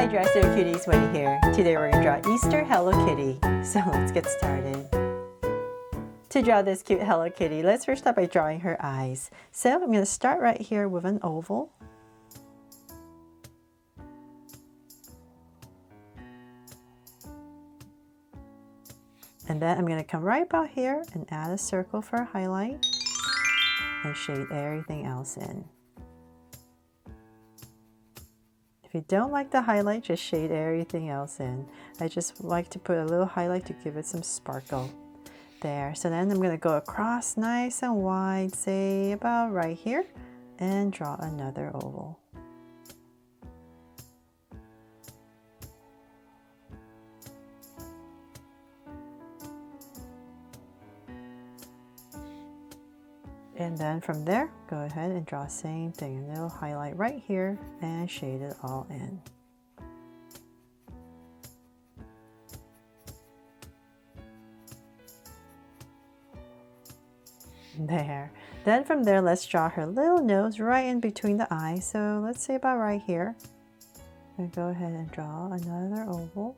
Hi Dresser Cuties, Winnie here. Today we're going to draw Easter Hello Kitty. So let's get started. To draw this cute Hello Kitty, let's first start by drawing her eyes. So I'm going to start right here with an oval. And then I'm going to come right about here and add a circle for a highlight and shade everything else in. If you don't like the highlight, just shade everything else in. I just like to put a little highlight to give it some sparkle. There. So then I'm going to go across nice and wide, say about right here, and draw another oval. And then from there, go ahead and draw the same thing, a little highlight right here and shade it all in. There. Then from there, let's draw her little nose right in between the eyes. So let's say about right here. I'm going to go ahead and draw another oval.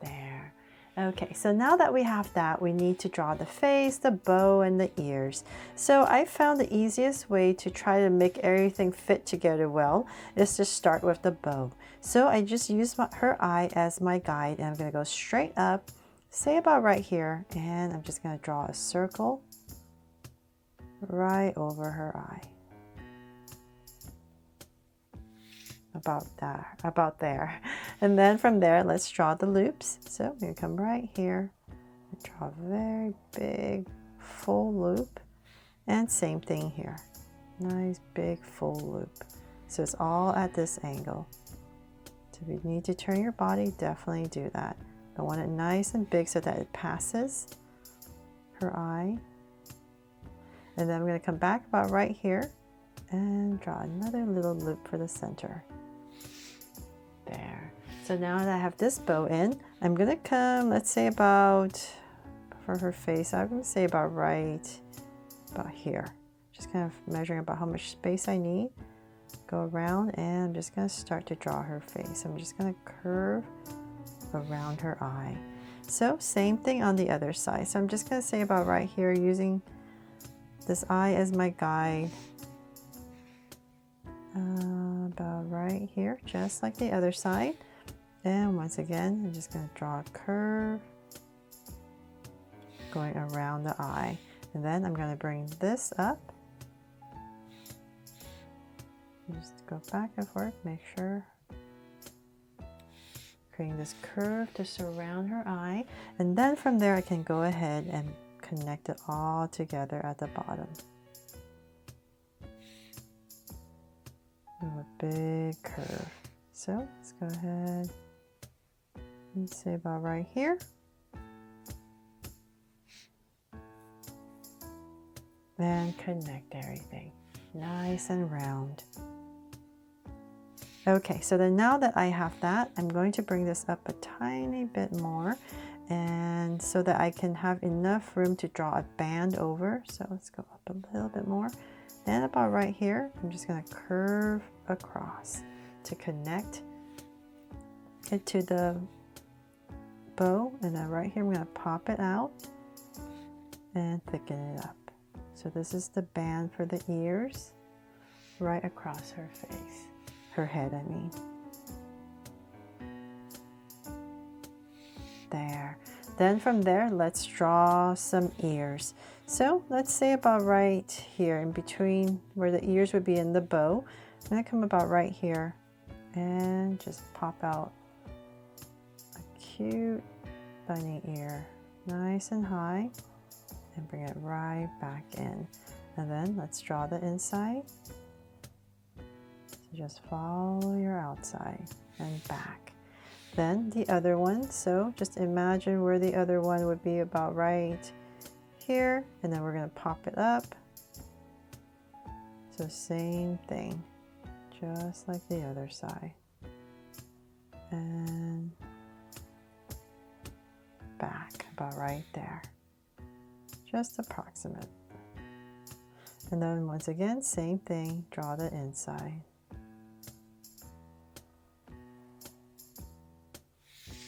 There. Okay, so now that we have that, we need to draw the face, the bow, and the ears. So I found the easiest way to try to make everything fit together well is to start with the bow. So I just use her eye as my guide, and I'm going to go straight up, say about right here, and I'm just going to draw a circle right over her eye. About there. And then from there, let's draw the loops. So I'm going to come right here and draw a very big full loop, and same thing here. Nice big full loop. So it's all at this angle. So if you need to turn your body, definitely do that. I want it nice and big so that it passes her eye. And then I'm going to come back about right here and draw another little loop for the center. There. So now that I have this bow in, I'm going to come, let's say about, for her face, I'm going to say about right about here. Just kind of measuring about how much space I need. Go around, and I'm just going to start to draw her face. I'm just going to curve around her eye. So same thing on the other side. So I'm just going to say about right here, using this eye as my guide. About right here, just like the other side. And once again, I'm just going to draw a curve going around the eye. And then I'm going to bring this up. Just go back and forth, make sure. Creating this curve to surround her eye. And then from there, I can go ahead and connect it all together at the bottom. A big curve. So let's go ahead and say about right here. And connect everything nice and round. Okay, so then now that I have that, I'm going to bring this up a tiny bit more, and so that I can have enough room to draw a band over. So let's go up a little bit more. And about right here, I'm just going to curve across to connect it to the bow. And then right here, I'm going to pop it out and thicken it up. So this is the band for the ears right across her face, her head, I mean. There. Then from there, let's draw some ears. So let's say about right here in between where the ears would be in the bow. I'm going to come about right here and just pop out a cute bunny ear, nice and high, and bring it right back in. And then let's draw the inside. So just follow your outside and back. Then the other one, so just imagine where the other one would be about right here, and then we're going to pop it up. So same thing, just like the other side. And back about right there, just approximate. And then once again, same thing, draw the inside.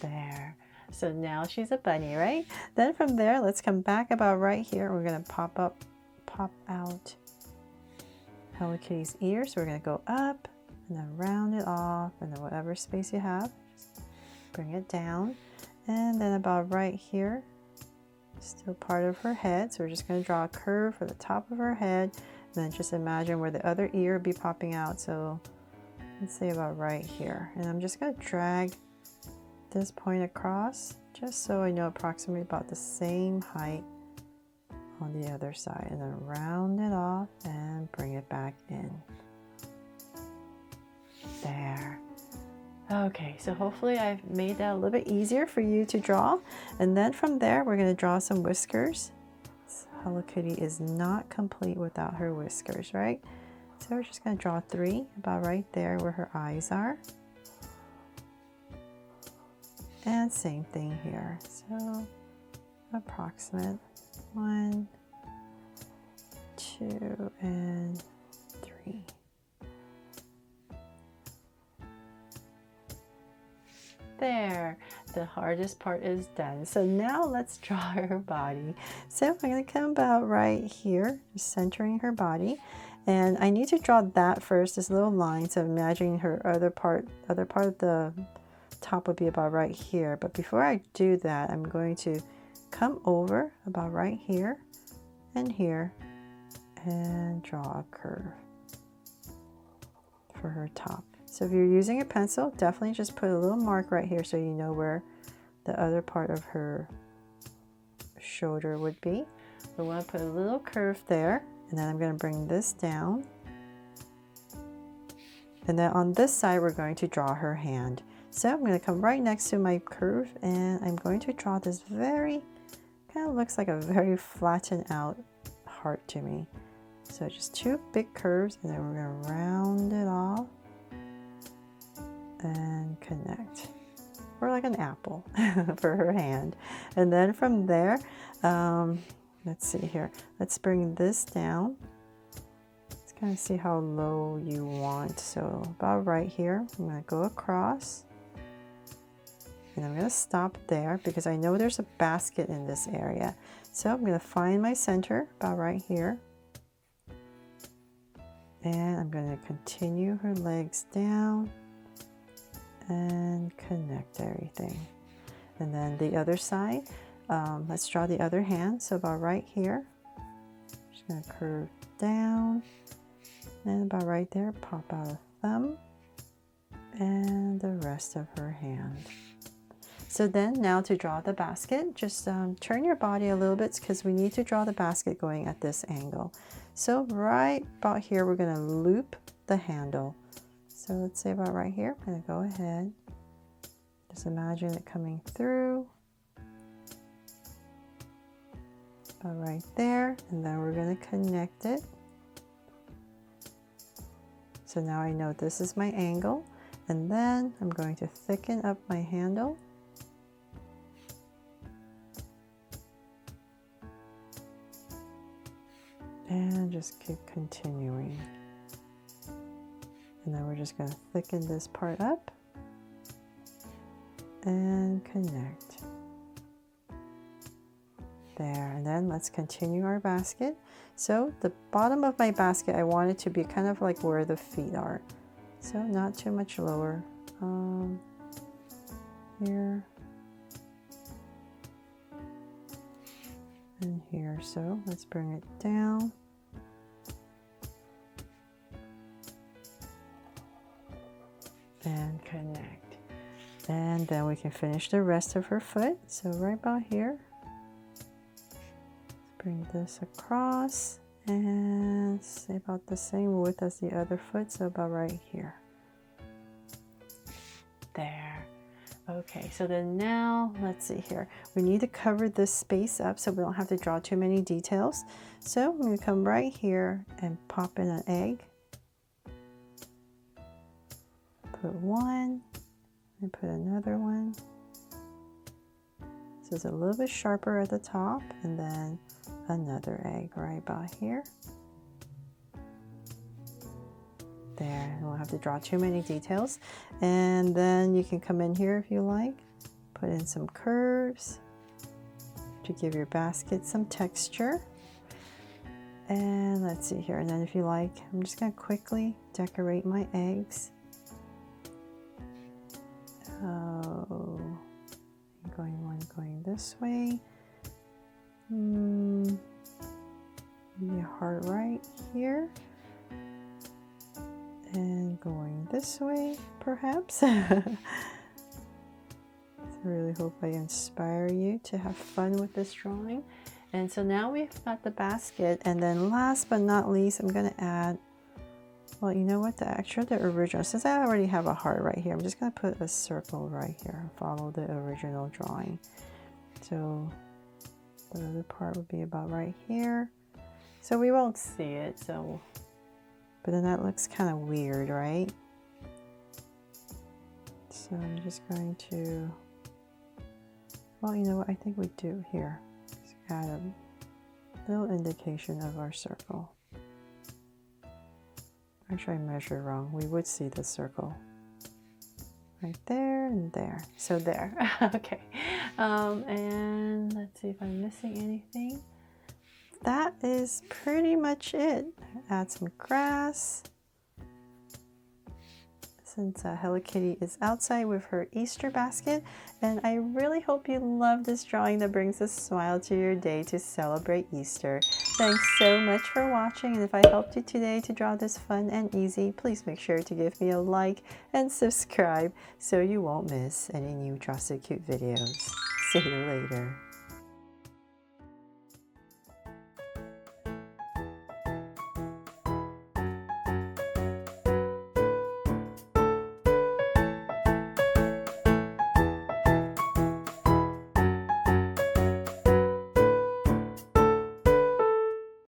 There. So now she's a bunny, right? Then from there, let's come back about right here. We're gonna pop out Hello Kitty's ears. So we're gonna go up and then round it off, and then whatever space you have, bring it down. And then about right here, still part of her head. So we're just gonna draw a curve for the top of her head, and then just imagine where the other ear would be popping out. So let's say about right here. And I'm just gonna drag this point across just so I know approximately about the same height on the other side, and then round it off and bring it back in. There. Okay, so hopefully I've made that a little bit easier for you to draw. And then from there, we're going to draw some whiskers. So Hello Kitty is not complete without her whiskers, right? So we're just going to draw 3 about right there where her eyes are. And same thing here. So approximate 1, 2, and 3. There, the hardest part is done. So now let's draw her body. So I'm going to come about right here, just centering her body. And I need to draw that first, this little line. So imagining her other part of the top would be about right here. But before I do that, I'm going to come over about right here and here and draw a curve for her top. So if you're using a pencil, definitely just put a little mark right here so you know where the other part of her shoulder would be. We want to put a little curve there, and then I'm going to bring this down. And then on this side, we're going to draw her hand. So I'm going to come right next to my curve, and I'm going to draw this kind of looks like a very flattened out heart to me. So just 2 big curves, and then we're going to round it off and connect. Or like an apple for her hand. And then from there, let's see here. Let's bring this down. Let's kind of see how low you want. So about right here, I'm going to go across. And I'm going to stop there because I know there's a basket in this area. So I'm going to find my center about right here. And I'm going to continue her legs down and connect everything. And then the other side, let's draw the other hand. So about right here, just going to curve down, and about right there, pop out a thumb and the rest of her hand. So then now to draw the basket, just turn your body a little bit because we need to draw the basket going at this angle. So right about here, we're going to loop the handle. So let's say about right here, I'm going to go ahead. Just imagine it coming through. About right there, and then we're going to connect it. So now I know this is my angle, and then I'm going to thicken up my handle. And just keep continuing. And then we're just going to thicken this part up and connect. There, and then let's continue our basket. So the bottom of my basket, I want it to be kind of like where the feet are. So not too much lower. Here. And here, so let's bring it down. And connect. And then we can finish the rest of her foot. So right about here. Let's bring this across and say about the same width as the other foot. So about right here. There. Okay, so then now, let's see here. We need to cover this space up so we don't have to draw too many details. So I'm going to come right here and pop in an egg. Put one, and put another one. So it's a little bit sharper at the top, and then another egg right about here. There, you won't have to draw too many details. And then you can come in here if you like. put in some curves to give your basket some texture. And let's see here, and then if you like, I'm just going to quickly decorate my eggs. Going this way. Maybe a heart right here. And going this way, perhaps. I really hope I inspire you to have fun with this drawing. And so now we've got the basket, and then last but not least, I'm going to add, well, you know what, the original, since I already have a heart right here, I'm just going to put a circle right here, follow the original drawing. So the other part would be about right here. So we won't see it, so, but then that looks kind of weird, right? So I'm just going to, well, you know what, I think we do here. Just add a little indication of our circle. Actually, I measured wrong. We would see the circle right there and there. So there. Okay. And let's see if I'm missing anything. That is pretty much it. Add some grass. Since Hello Kitty is outside with her Easter basket. And I really hope you love this drawing that brings a smile to your day to celebrate Easter. Thanks so much for watching, and if I helped you today to draw this fun and easy, please make sure to give me a like and subscribe so you won't miss any new Draw So Cute videos. See you later.